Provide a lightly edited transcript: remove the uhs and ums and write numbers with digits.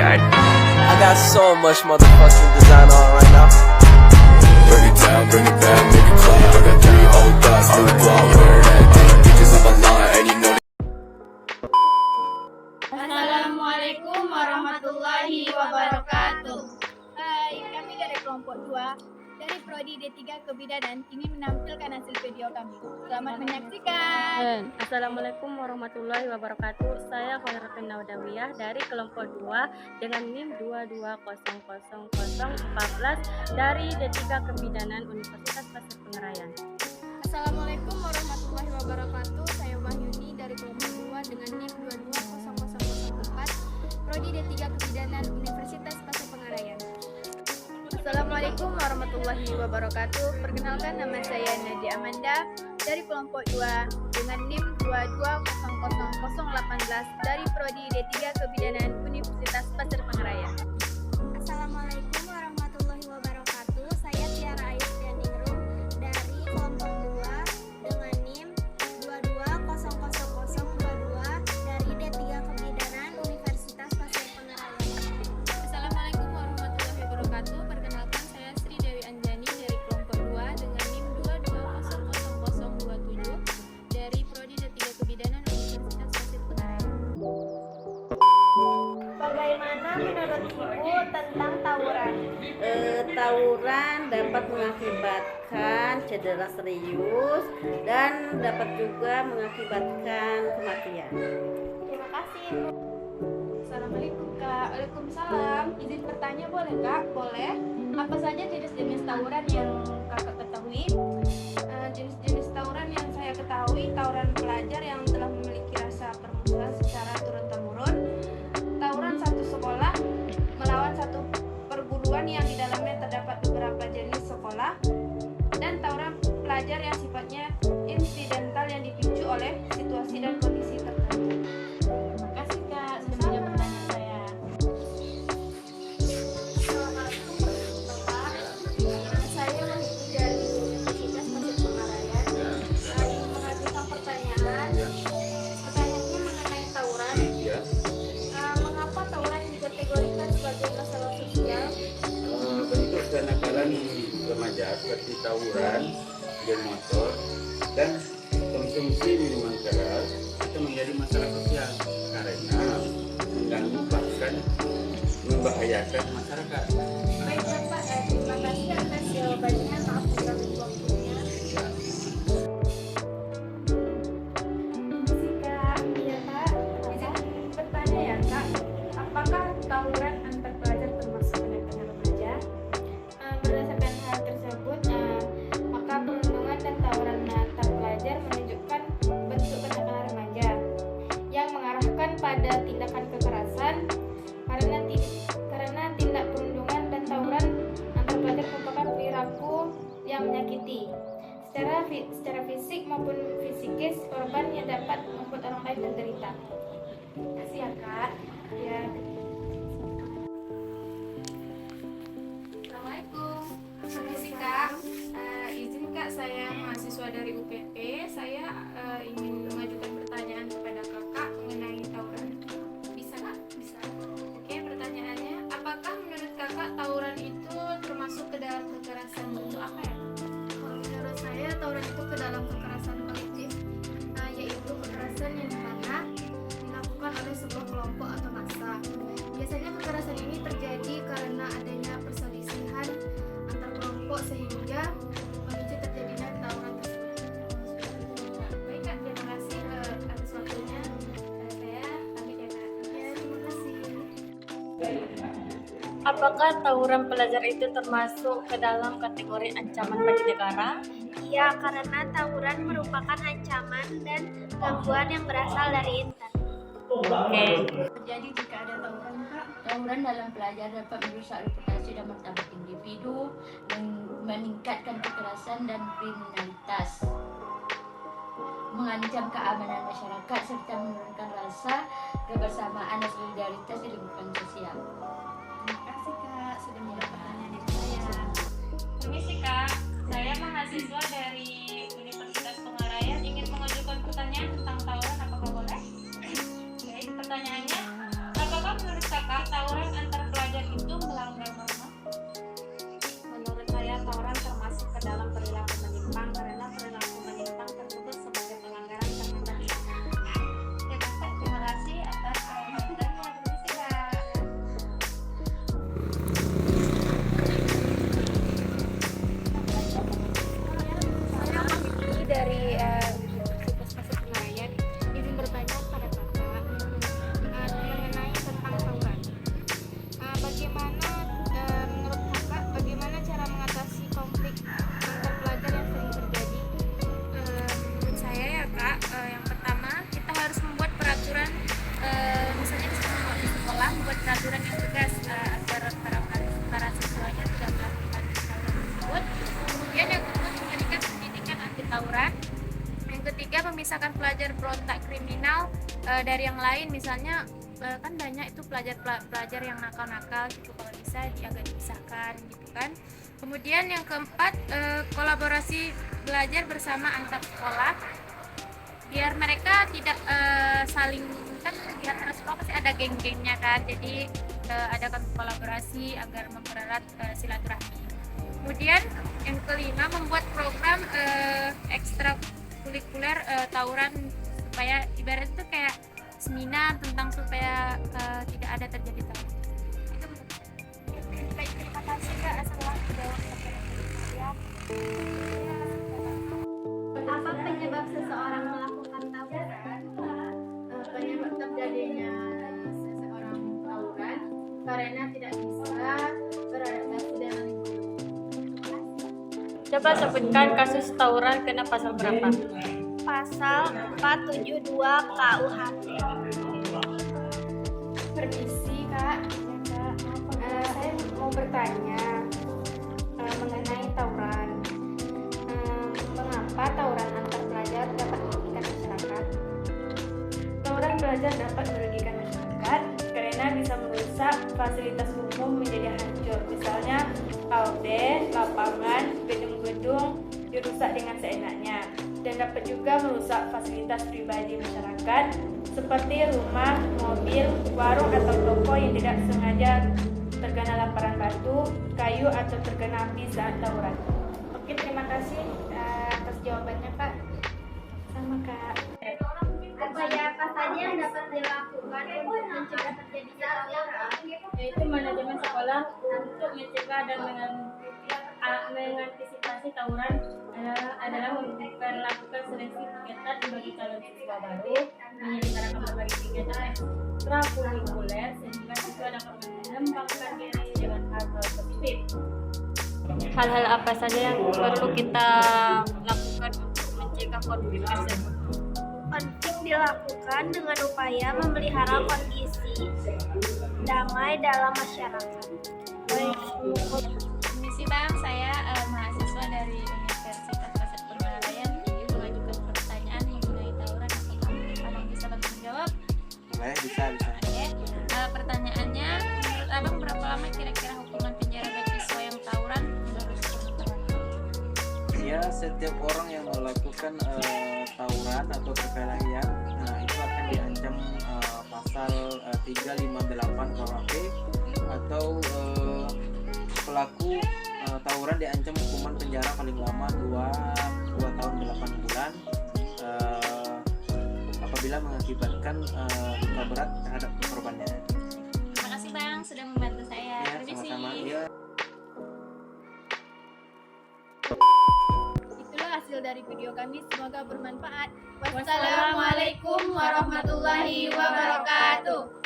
I got so much motherfucking design on right now. Bring it down, bring it back, make it clap. I got 3 old thoughts, new block, where that thing bitches up a line, and you know. Assalamualaikum warahmatullahi wabarakatuh. Hai, kami dari kelompok 2 dari Prodi D3 Kebidanan ingin menampilkan hasil video kami. Selamat menyaksikan. Assalamualaikum warahmatullahi wabarakatuh. Saya Khairatun Naudawiyah dari kelompok 2 dengan NIM 22000014 dari D3 Kebidanan Universitas Pasir Pengarayan. Assalamualaikum warahmatullahi wabarakatuh. Saya Wahyuni dari kelompok 2 dengan NIM 220004 Prodi D3 Kebidanan Universitas Pasir Pengarayan. Assalamualaikum warahmatullahi wabarakatuh. Perkenalkan, nama saya Nadia Amanda dari kelompok 2 dengan NIM 220018 dari Prodi D3 Kebidanan Universitas Pasir Pengarayan. Assalamualaikum warahmatullahi wabarakatuh. Saya Tiara Aisyah dari kelompok 2 dengan NIM 220022 dari D3 Kebidanan Universitas Pasir Pengarayan. Assalamualaikum warahmatullahi wabarakatuh. Perkenalkan, saya Sri Dewi Anjani dari kelompok 2 dengan NIM 220027 dari Prodi D3 Kebidanan Universitas Pasir Pengarayan. Bagaimana menurut Ibu tentang tawuran? Tawuran dapat mengakibatkan cedera serius dan dapat juga mengakibatkan kematian. Terima kasih Ibu. Assalamualaikum Kak. Waalaikumsalam. Izin bertanya boleh Kak? Boleh. Apa saja jenis-jenis tawuran yang Kakak ketahui? Jenis-jenis tawuran yang saya ketahui, tawuran pelajar yang telah memiliki rasa permusuhan secara turun-temurun, tawuran satu sekolah melawan satu perguruan yang di dalamnya terdapat beberapa jenis sekolah, dan tawuran pelajar yang sifatnya insidental yang dipicu oleh situasi dan kondisi tertentu. Terima kasih Kak sudah menjawab pertanyaan saya. Assalamualaikum warahmatullahi wabarakatuh. Saya Wahyuni dari Universitas Pasir Pengarayan. Saya ingin mengajukan pertanyaan. Pertanyaannya mengenai tawuran. Mengapa tawuran dikategorikan sebagai masalah sosial? Bentuk kenakalan remaja seperti tawuran, geng motor, dan konsumsi minuman keras itu menjadi masalah sosial karena mengganggu bahkan membahayakan masyarakat. Baik Bapak, terima kasih atas jawabannya. Maaf mengganggu waktunya. Kak, iya Kak. Izin bertanya ya Kak, apakah tawuran antar pelajar termasuk kenakalan remaja? Berdasarkan hal tersebut, maka perundungan dan tawuran antar pelajar menunjukkan bentuk kenakalan remaja yang mengarahkan pada tindakan kekerasan karena tindak perundungan dan tawuran antar pelajar merupakan perilaku yang menyakiti secara fisik maupun psikis korban yang dapat membuat orang lain menderita. Terima kasih ya Kak. Ya. Assalamualaikum. Permisi Kak. Izin Kak, saya mahasiswa dari UPP. Saya ingin mengajukan pertanyaan kepada Kakak mengenai tawuran. Bisa Kak? Bisa. Oke, pertanyaannya, apakah menurut Kakak tawuran itu termasuk ke dalam kekerasan bentuk apa ya? Menurut saya, tawuran itu ke dalam kekerasan kolektif, yaitu kekerasan yang dimana dilakukan oleh sebuah kelompok atau massa. Biasanya kekerasan ini terjadi karena adanya perselisihan antar kelompok sehingga memicu terjadinya tawuran tersebut. Baik Kak, terima kasih atas waktunya. Saya pamit ya Kak. Ya, terima kasih. Apakah tawuran pelajar itu termasuk ke dalam kategori ancaman bagi negara? Iya, karena tawuran merupakan ancaman dan gangguan yang berasal dari internet. Oke. Jadi jika ada tawuran Kak, Tawuran dalam pelajar dapat merusak reputasi dan martabat individu, meningkatkan kekerasan dan kriminalitas, mengancam keamanan masyarakat serta menurunkan rasa kebersamaan dan solidaritas di lingkungan sosial. terima kasih Kak sudah menjawab pertanyaan dari saya. Permisi Kak, saya mahasiswa dari Universitas Pengarayan ingin mengajukan pertanyaan tentang tawuran, apakah boleh? Baik, pertanyaannya, apakah menurut kakak tawuran antar pelajar itu melanggar norma? Menurut saya tawuran termasuk ke dalam perilaku menyimpang karena perilaku menyimpang tersebut sebagai pelanggaran terhadap Ya kakak, terima kasih atas jawabannya. Permisi kak. Ini dari Universitas Pasir Penarayan, izin bertanya pada kakak mengenai tentang tawuran. Bagaimana menurut kakak bagaimana cara mengatasi konflik antar pelajar yang sering terjadi? Menurut saya ya kak, yang pertama kita harus membuat peraturan, misalnya di sekolah membuat peraturan yang tegas agar para siswanya tidak melakukan hal tersebut. Kemudian yang kedua memberikan pendidikan anti tawuran. Yang ketiga memisahkan pelajar berontak kriminal dari yang lain, misalnya kan banyak itu pelajar yang nakal-nakal gitu, kalau bisa agak dipisahkan gitu kan. Kemudian yang keempat kolaborasi belajar bersama antar sekolah biar mereka tidak saling, kan di antara sekolah pasti ada geng-gengnya kan, jadi adakan kolaborasi agar mempererat silaturahmi. Kemudian yang kelima membuat program ekstrakurikuler tawuran, supaya ibarat itu kayak seminar tentang supaya tidak ada terjadi tawuran. Itu baik, terima kasih kak setelah menjawab pertanyaan saya. Apa penyebab seseorang melakukan tawuran? Penyebab terjadinya seseorang tawuran karena tidak bisa beradaptasi dengan lingkungan. Coba sebutkan kasus tawuran kena pasal berapa? Pasal 472 KUHP. Permisi kak, saya mau bertanya mengenai tawuran. Mengapa tawuran antar pelajar dapat merugikan masyarakat? Tawuran pelajar dapat merugikan masyarakat karena bisa merusak fasilitas umum menjadi hancur. Misalnya halte, lapangan, gedung-gedung dirusak dengan seenaknya, dan dapat juga merusak fasilitas pribadi masyarakat seperti rumah, mobil, warung atau toko yang tidak sengaja terkena lemparan batu, kayu atau terkena api saat tawuran. Oke, terima kasih atas jawabannya kak. Sama kak. Apa saja yang dapat dilakukan untuk mencegah terjadinya tawuran? Yaitu manajemen sekolah untuk mencegah dan mengantisipasi tawuran adalah memperlakukan seleksi ketat bagi calon siswa baru, menyelenggarakan berbagai kegiatan ekstrakurikuler sehingga siswa dapat mengembangkan diri dengan hal-hal positif. Hal-hal apa saja yang perlu kita lakukan untuk mencegah konflik tersebut? Penting dilakukan dengan upaya memelihara kondisi damai dalam masyarakat. Permisi bang, saya mahasiswa dari Universitas Pasir Penarayan, ingin mengajukan pertanyaan mengenai tawuran. Apakah abang bisa bantu menjawab? Boleh, bisa. Oke. Pertanyaannya, menurut abang berapa lama kira-kira hukuman penjara bagi siswa yang tawuran menurut abang? Ya, setiap orang yang melakukan tawuran atau perkelahian, nah itu akan diancam pasal 358 KUHP, atau pelaku tawuran diancam hukuman penjara paling lama 2 tahun 8 bulan apabila mengakibatkan luka berat terhadap korbannya. Terima kasih bang sudah membantu saya. Ya, Permisi. sama-sama. Ya. Itulah hasil dari video kami, semoga bermanfaat. Wassalamualaikum warahmatullahi wabarakatuh.